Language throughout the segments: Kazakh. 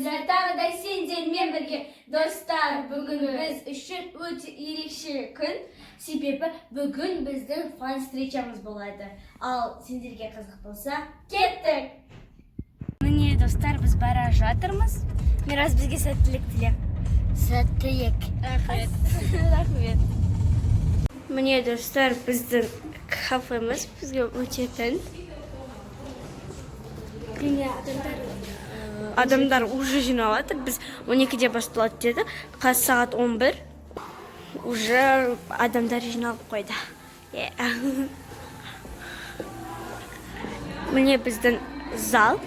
Bizler tağda sendермен birge dostlar. Bugün biz üçün öte erекşe kun. Sebebi bugün bizden fan встречамыз болады. Al sendерге қызық болса, кеттік. Міне достар, біз бара жатырмыз. Мирас бізге сәттілік тіле. Сәттілік. Рахмет. Міне достар, біздің кафеміз бізге өтетін. Адамдар уже жиналады. Біз 12-де басталады деді. Қазір сағат 11. Уже адамдар жиналып қойды. Міне біздің зал.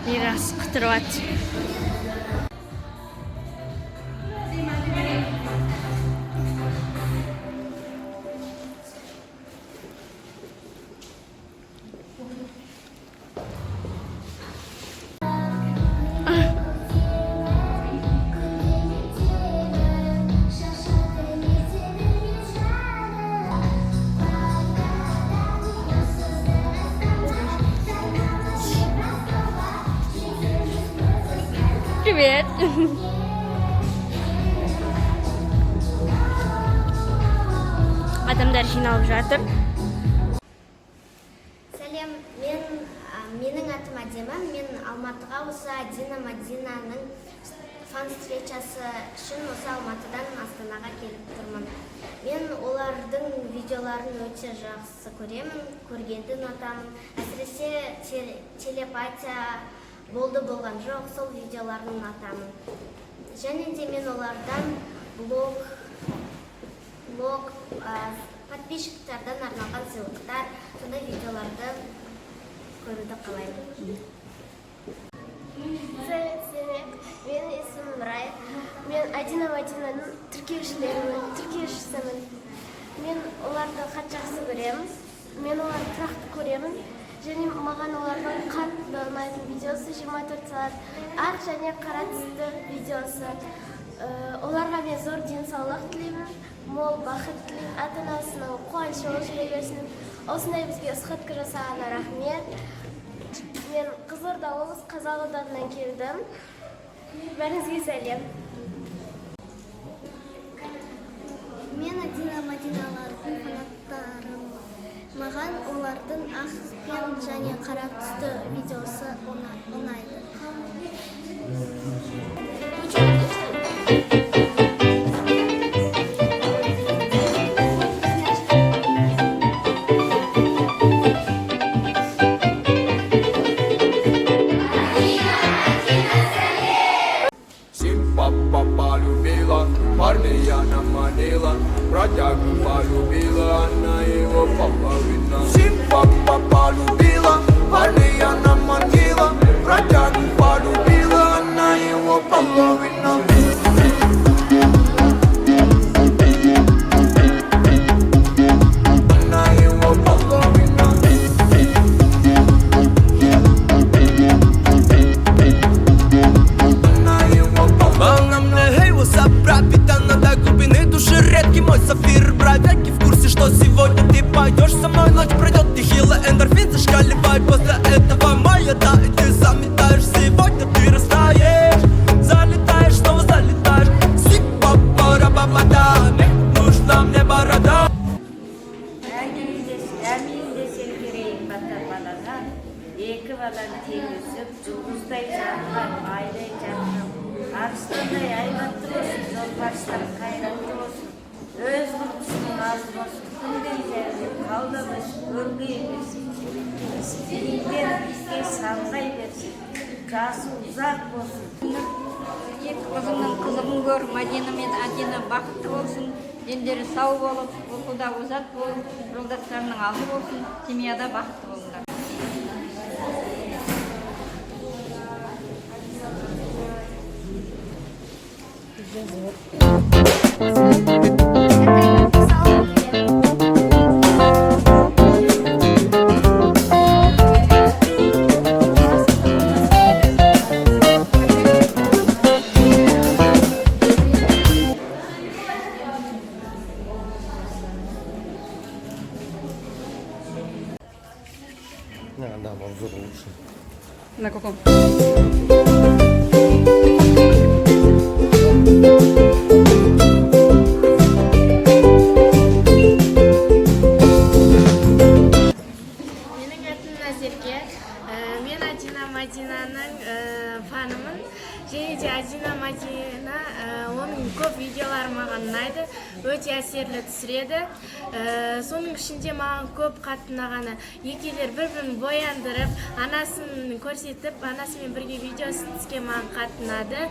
Мирас құтырып жатыр. Привет! Адамдар жиналып жатыр. Сәлем, менің атым Адема. Мен Алматыға осы Дина-Мадинаның фан встречасы үшін осы Алматыдан Астанаға келіп тұрмын. Мен олардың видеоларын өте жақсы көремін, көргенді ұнатамын. Әсіресе телепатия болды болған жоқ, сол видеоларын ұнатамын. Және де мен олардан блог подписчиктардан арналған сыйлықтар, сондай видеоларды көруді қалаймын. Сәлем, менің есімім Рая. Мен Дина-Мадинаның тіркеушісімін. Мен оларды қатты жақсы көремін. Мен оларды тұрақты көремін. Және маған олардың қатты ұнайтын видеосы 24 сағат ақ және қара түсті видеосы. Оларға мен зор денсаулық тілеймін, мол бақыт тілеймін, ата-анасының қуанышы болып жүре берсін. Осындай бізге ысқыртқы жасағанына рахмет. Мен Қызылорда облысы Қазақ ауданынан келдім. Бәріңізге сәлем. Мен Дина-Мадиналардың фанаттарымын. Маған олардың ақ пен және қара түсті видеосы ұнайды. Папа полюбила, парня наманила, бродягу полюбила, она его половина. Папа полюбила, парня наманила, бродягу полюбила, она его половина. Сегодня ты пойдешь со мной, ночь пройдет, нехило эндорфин зашкаливает. После этого моя, да, и ты заметаешь. Сегодня ты растаешь, залетаешь, снова залетаешь. Сип-пап-пара-ба-ба-да, нужна мне борода. Әмінде сен керейін бата-балаға, екі баланы тегізіп, жұлдыздай жарқырап, айдай жарқырап, арыстандай айбатты болсын, жолбарыстан қайратты болсын, өз құрбысының азы болсын, күндей жәрдеп, қауда болсын, өргей берсін, істейден бізге салғай берсін, жасы ұзақ болсын. Екі қызымның қызығын көр, Мадина мен Адина бақытты болсын, дендері сау болып, оқуда озат болып, жолдастарының алды болсын, семьяда бақытты болыңдар. Да, обзор лучше. На каком? Менің атым Назерке. Мен Адина Мадинаның фанымын. Және де Адина Мадина оның көп видеолары маған ұнайды, өте әсерлі түсіреді. Соның ішінде маған көп қатты ұнағаны екеулер бір-бірін бояндырып, анасын көрсетіп, анасымен бірге видеосы түскен маған қатты ұнады.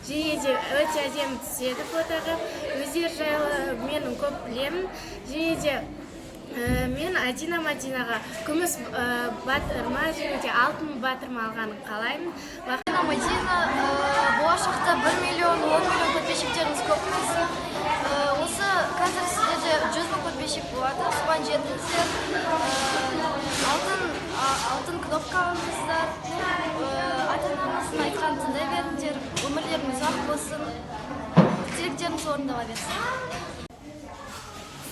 Және де өте әдемі түседі фотоға. Өздері жайлы мен көп білемін. Және де мен Адина Мадинаға күміс батырма және де алтын батырма алғанын қалаймын. Адина Мадина болашақта 1 миллион, 10 миллион подписчиктеріңіз көп болсын. Осы қазір сіздерде 100 мың подписчик болады, соған жетіңіздер. Алтын кнопка алыңыздар. Ата-анамыздың айтқанын тыңдай беріңдер. Өмірлеріңіз ұзақ болсын. Тілектеріңіз орындала берсін.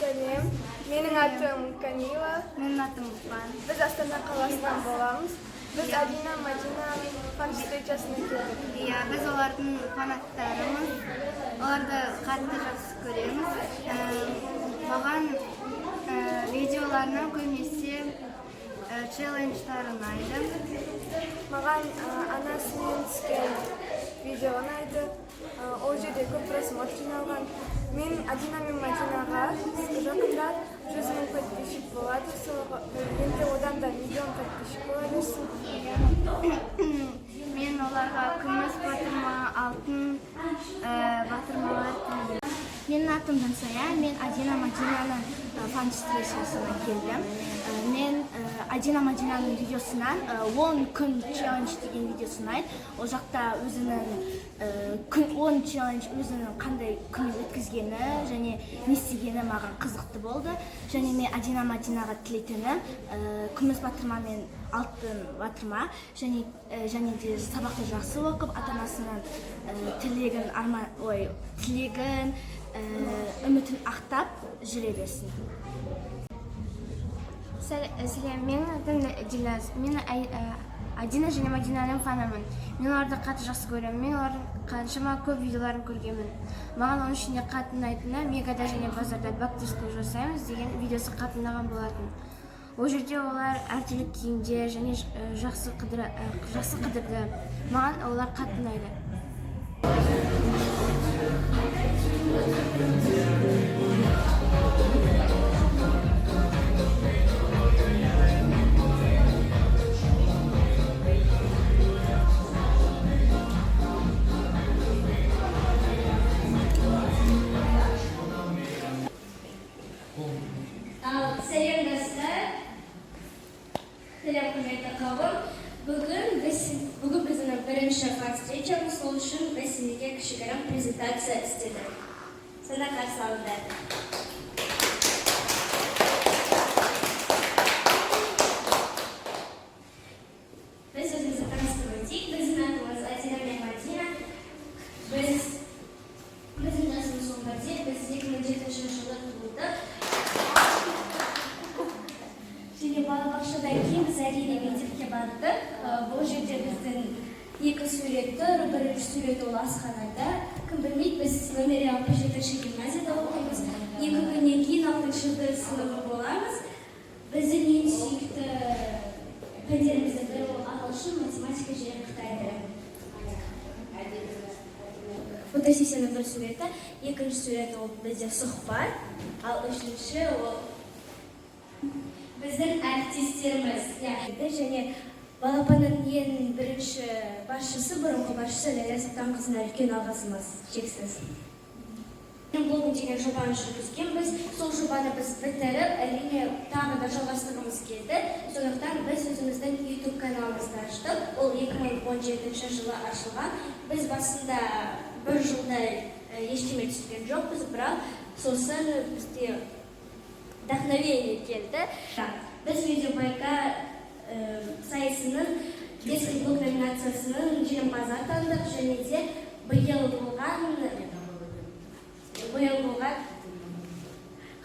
Сәлем, менің атым Камила. Менің атым Фан. Біз Астана қаласынан боламыз. Біз Адина Мадинаның фан встречасына келдік. Иә, біз олардың фанаттарымыз. Оларды қатты жақсы көреміз. Маған видеоларынан көбінесе челлендждар ұнайды. Маған анасымен түскен видео ұнайды. Ол жерде көп просмотр жиналған. Мен Адина мен Мадинаға жақында 100 мың подписчик болады. Енді одан да миллион подписчик бола берсін. Мен оларға күміс батырма, алтын батырмалар тілеймін. Менің атым Жансая, мен Адина Мадинаның фан встречасына келдім. Мен Адина Мадинаның видеосынан 10 күн челлендж деген видеосын айт. Ол жақта өзінің 10 челлендж өзінің қандай күн өткізгені және не істегені маған қызықты болды. Және мен Адина Мадинаға тілейтінім күміс батырма мен алтын батырма және де сабақты жақсы оқып, ата-анасының тілегін, үмітін ақтап жүре берсін. Сәлем, менің атым Дилаз. Мен Адина және Мадинаның фанымын. Мен оларды қатты жақсы көремін. Мен олардың қаншама көп видеоларын көргенмін. Маған оның ішінде қатты ұнайтыны Мегада және базарда бактиску жасаймыз деген видеосы қатты ұнаған болатын. Ол жерде олар әртүрлі киімдер және жақсы қыдырды. Маған олар қатты ұнайды. Сәлем достар. Сәлем құрметті қауым. Бүгін біздің бірінші фан встречамыз, сол үшін біз сіздерге кішігірім презентация істедік. Сонда қарсы алыңдар. Біз өзімізді таныстырып өтейік. Біздің атымыз Адина мен Мадина. Біздің жасымыз 11, біз 2007 жылы туылдық. Және балабақшадан кейін біз әрине мектепке бардық. Бұл жерде біздің екі суреті, бірінші суреті ол асханада. Кім білмейді, біз Мемориал жетінші гимназияда оқимыз. 2 күннен кейін 6-шы сыныбы боламыз. Біздің ең сүйікті пәндеріміздің бірі ол ағылшын, математика және қытай тілі. Фотосессияның бір суреті, екінші суреті ол бізде сұхбат, ал үшінші ол біздің әріптестеріміз. Және балапанның ең бірінші басшысы, бұрынғы басшысы Ләйлә Сұлтанқызына үлкен алғысымыз шексіз. Блогын деген жобаны жүргізгенбіз. Сол жобаны біз бітіріп, әрине тағы да жалғастырғымыз келді. Сондықтан біз өзіміздің YouTube каналымызды аштық. Ол 2017 жылы ашылған. Біз басында бір жылда ештеме түскен жоқпыз, бірақ сосын бізде вдохновение келді. Біз видеобайка сайысының детский блог номинациясының жеңімпазы атандық, және де биыл болған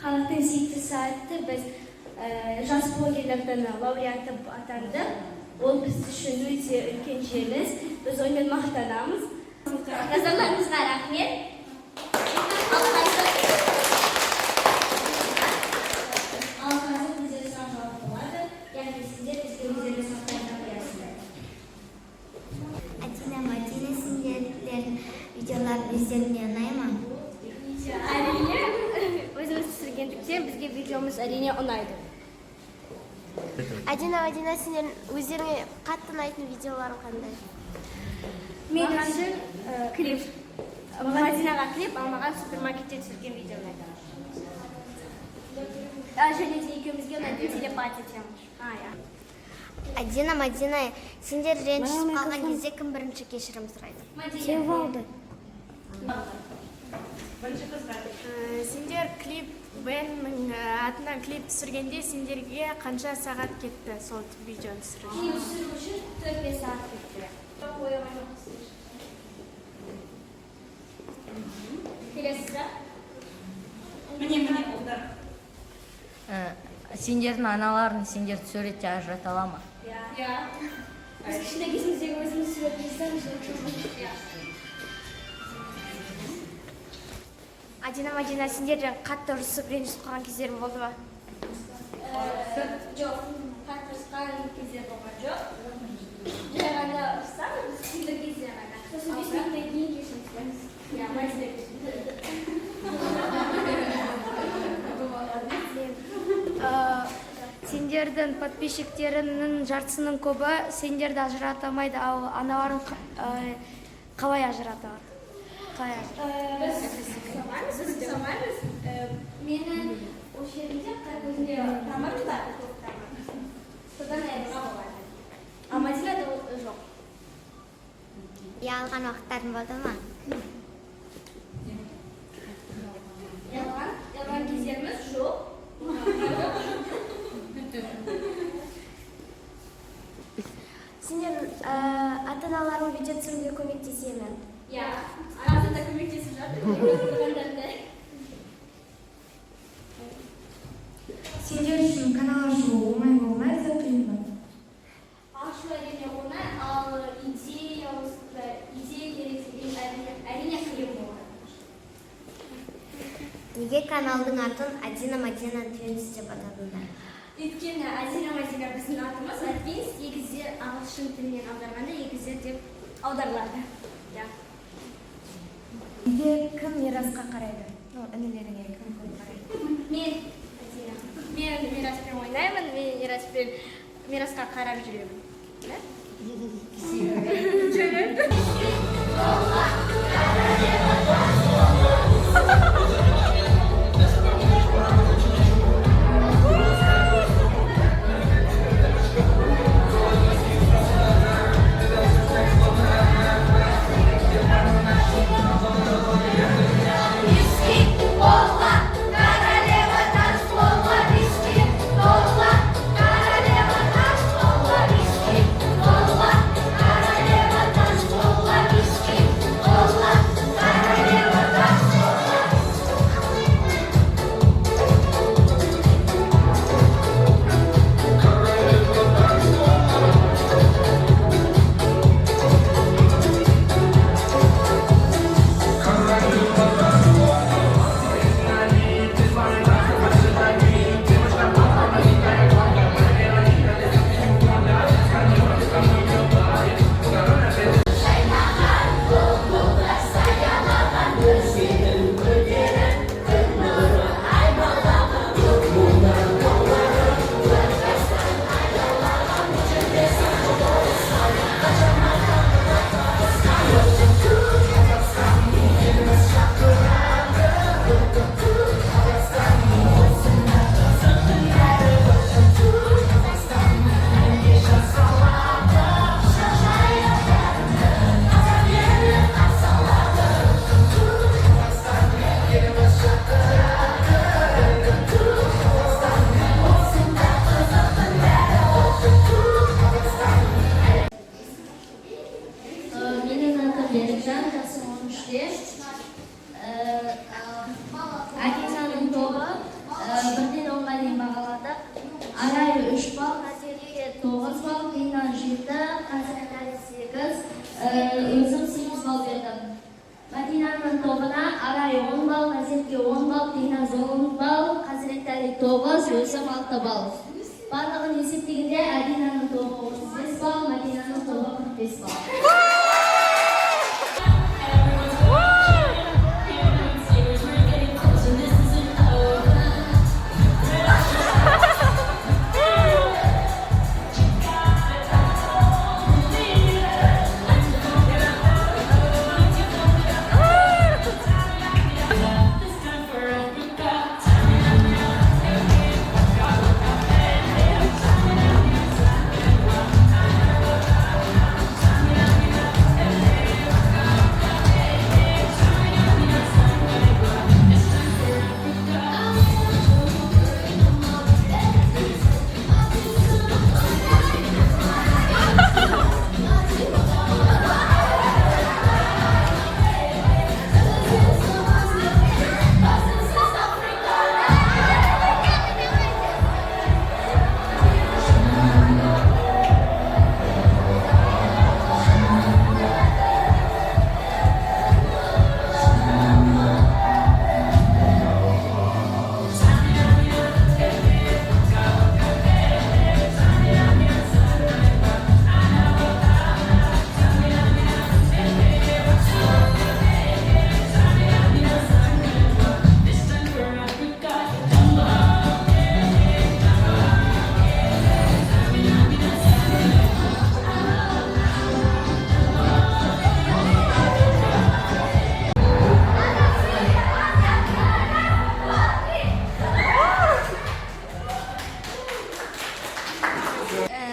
халықтың сүйікті сайтты біз жас блогерлердің лауреаты атанды. Ол біз үшін өте үлкен жеңіс. Біз онымен мақтанамыз. Назарларыңызға рахмет. Ал қазір біздер сұрақ жауап болады. Яғни сіздер бізге өздеріңіз сұрақтарды қоясыздар. Мәдина сендердің видеолар өздеріңе ұнай ма? Әрине, өзіміз түсіргендіктен бізге видеомыз әрине ұнайды. Мәдина сендердің өздеріңе қатты ұнайтын видеоларың қандай? Мен үшін клип. Мәдинаға клип, ал маған супермаркетте түсірген видео ұнайды. Және де екеумізге ұнайтын телепатия челлендж. Мәдина, сендер ренжісіп қалған кезде кім бірінші кешірім сұрайды? Кем алды? Сендер клип Беннің атынан клип түсіргенде сендерге қанша сағат кетті сол видеоны түсіруге? Клип түсіру үшін 4-5 сағат кетті. Келесі сұрақ. Сендердің аналарың сендерді суретте ажырата ала ма? Иә. Біз кішкентай кезіміздегі өзіміз суретімізді Мәдина, сендерден қатты ұрысып ренжісіп қалған кездерің болды ма? Жоқ, қатты ұрысқан кездер болған жоқ. Жай ғана ұрыссам, біз кейбір кезде ғана. Сосын 5 минуттан кейін кешірім сұраймыз. Иә, Мәдина Сендердің подписчиктерінің жартысының көбі сендерді ажырата алмайды, ал аналарың қалай ажыратады? Біз самаймыз. Менің ол жерінде көзінде тамырым бар. Содан айырға болады. А Мәдинада жоқ. Ұялған уақыттарың болды ма? Ұялған кездеріміз жоқ. Сендер ата-аналарың видео түсіруге көмектесе ме? Иә, арасында көмектесіп жатыр. Сендер үшін канал ашу оңай болмайды, қиын ба? Ашу әрине оңай, ал идея керек деген әрине қиын болады. Неге каналдың атын Мәдина Твинс деп атадыңдар? Өйткені Мәдина біздің атымыз, Твинс егізде ағылшын тілінен аударғанда егізде деп аударылады. Үйде кім мирасқа қарайды? Інілеріңе кім қарайды? Мен мираспен ойнаймын, мен мирасқа қарап жүремін. Королева өзім 6 балл. Барлығын есептегенде Адинаның тобы 35 балл, Мадинаның тобы 45 балл.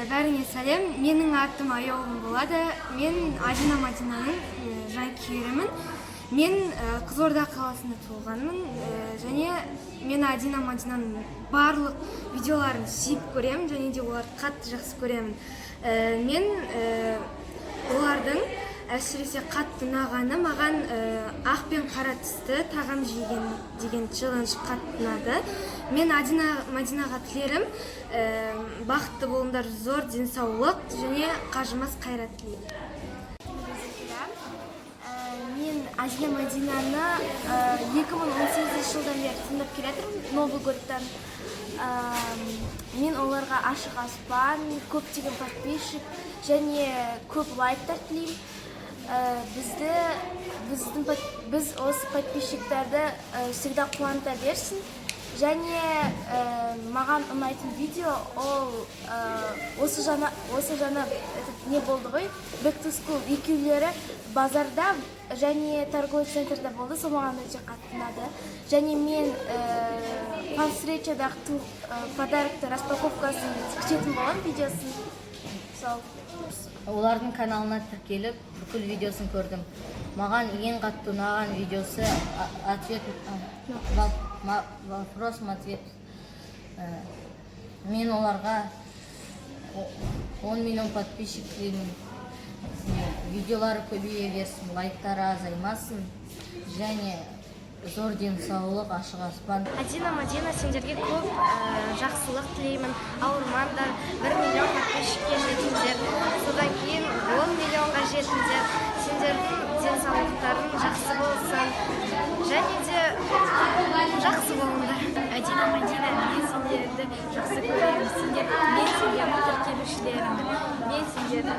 Бәріңе сәлем, менің атым Аяулым болады. Мен Адина Мадинаның жанкүйерімін. Мен Қызылорда қаласында туылғанмын және мен Адина Мадинаның барлық видеоларын сүйіп көремін және де оларды қатты жақсы көремін. Мен олардың әсіресе қатты ұнағаны маған ақ пен қара түсті тағам жеген деген челлендж қатты ұнады. Мен Адина Мадинаға тілерім бақытты болыңдар, зор денсаулық және қажымас қайрат тілеймін. Мен Адина Мадинаны 2018 жылдан бері тыңдап келе жатырмын, Новый годтан. Мен оларға ашық аспан, көптеген подписчик және көп лайктар тілеймін. Біз осы подписчиктарды всегда қуанта берсін. Және маған ұнайтын видео ол осы жаңа не болды ғой, Back to School екеулері базарда және торговый центрда болды, сол маған өте қатты ұнады. Және мен фан-встречадағы подарокты распаковкасын күтетін болған видеосын. Олардың каналына тіркеліп, бүкіл видеосын көрдім. Маған ең қатты ұнаған видеосы вопрос-ответ. Мен оларға 10 миллион подписчик деймін. Видеолары көбейе берсін, лайктары азаймасын және зор денсаулық, ашық аспан. Адина Мадина, сендерге көп жақсылық тілеймін. Ауырмаңдар, 1 миллион подписчикке жетіңдер. Содан кейін 10 миллионға жетіңдер. Сендердің денсаулықтарың жақсы болсын. Және де жақсы болыңдар. Адина Мадина, мен сендерді жақсы көремін. Мен сендердің тіркелушілерімді. Мен сендердің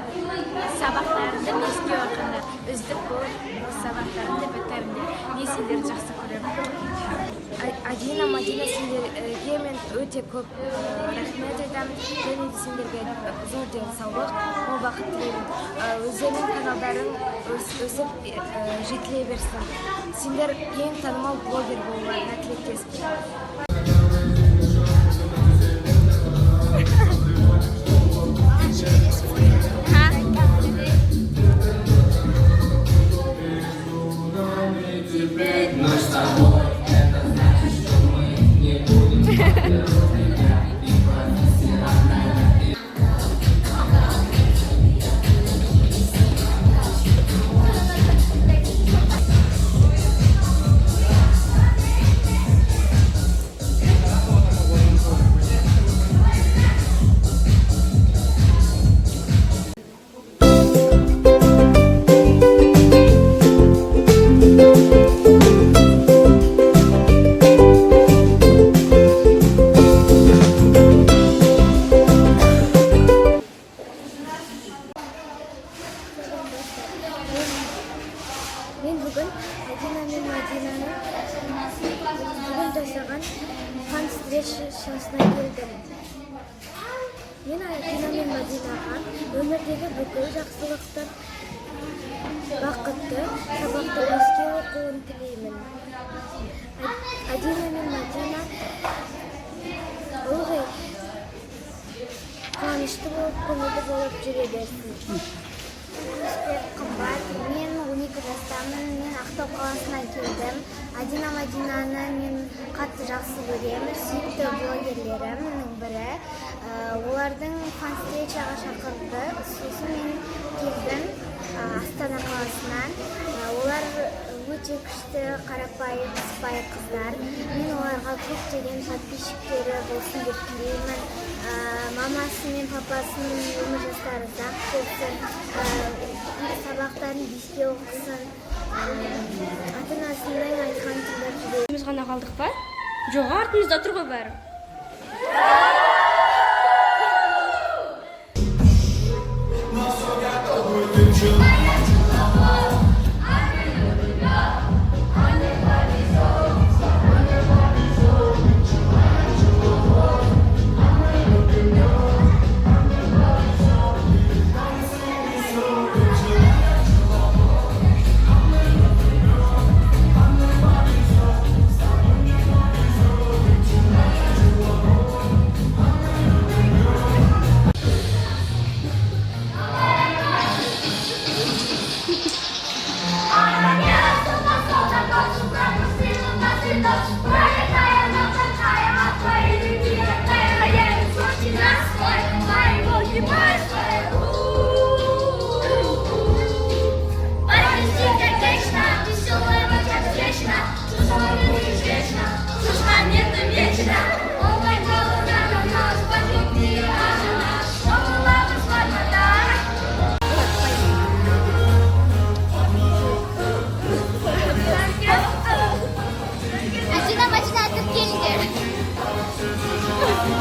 сабақтарыңды еске оқыңдар. Үздік болып сабақтарыңды бітіріңдер. Мен сендерді жақсы көремін. Адина Мадина, сендерге мен өте көп рахмет айтамын. Және де сендерге зор денсаулық, мол бақыт тілеймін. Өздерінің каналдарың өсіп жетіле берсін. Сендер ең танымал блогер болуларына тілектеспін. жасына келдім. Мен Адина мен Мадинаға өмірдегі бүкіл жақсылықты, бақытты, сабақты еске оқуын тілеймін. Адина мен Мадина ылғи қуанышты болып, көңілді болып жүре берсін. Қымбат, мен 12 жастамын, мен Ақтау қаласынан келдім. Адина Мадинаны мен қатты жақсы көремін, сүйікті блогерлерімнің бірі. Олардың фан-встречаға шақырды, сосын мен келдім Астана қаласынан. Олар өте күшті, қарапайым, сыпайы қыздар. Мен оларға көптеген подписчиктері болсын деп тілеймін. Мамасы мен папасының өмір жастары ұзақ болсын, сабақтарын еске оқысын, ата-анасының айтқан тыңдап жүрейін. Біз ғана қалдық па? Жоқ, артымызда тұр ғой бәрі.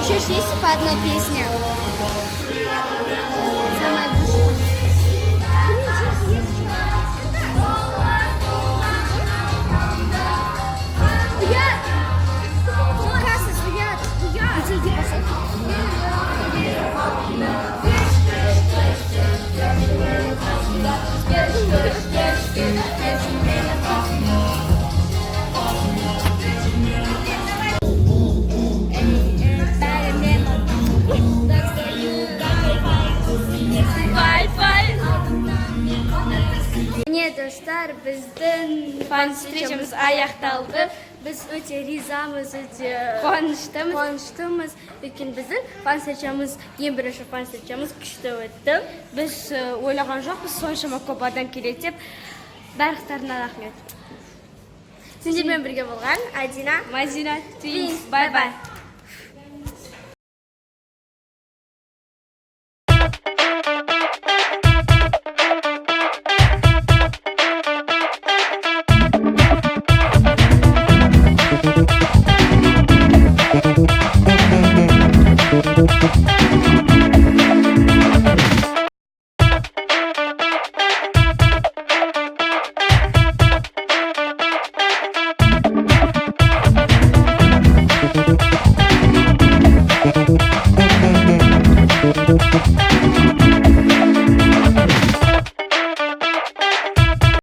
Еще есть по одной песне. Самая достар, біздің фан-встречамыз аяқталды. Біз өте ризамыз, өте қуаныштымыз. Өйткені біздің фан-встречамыз, ең бірінші фан-встречамыз күшті өтті. Біз ойлаған жоқпыз, соншама көп адам келеді деп. Барлықтарына рахмет. Сендермен бірге болған Адина, Мадина, Твинс. Бай-бай. Thank you.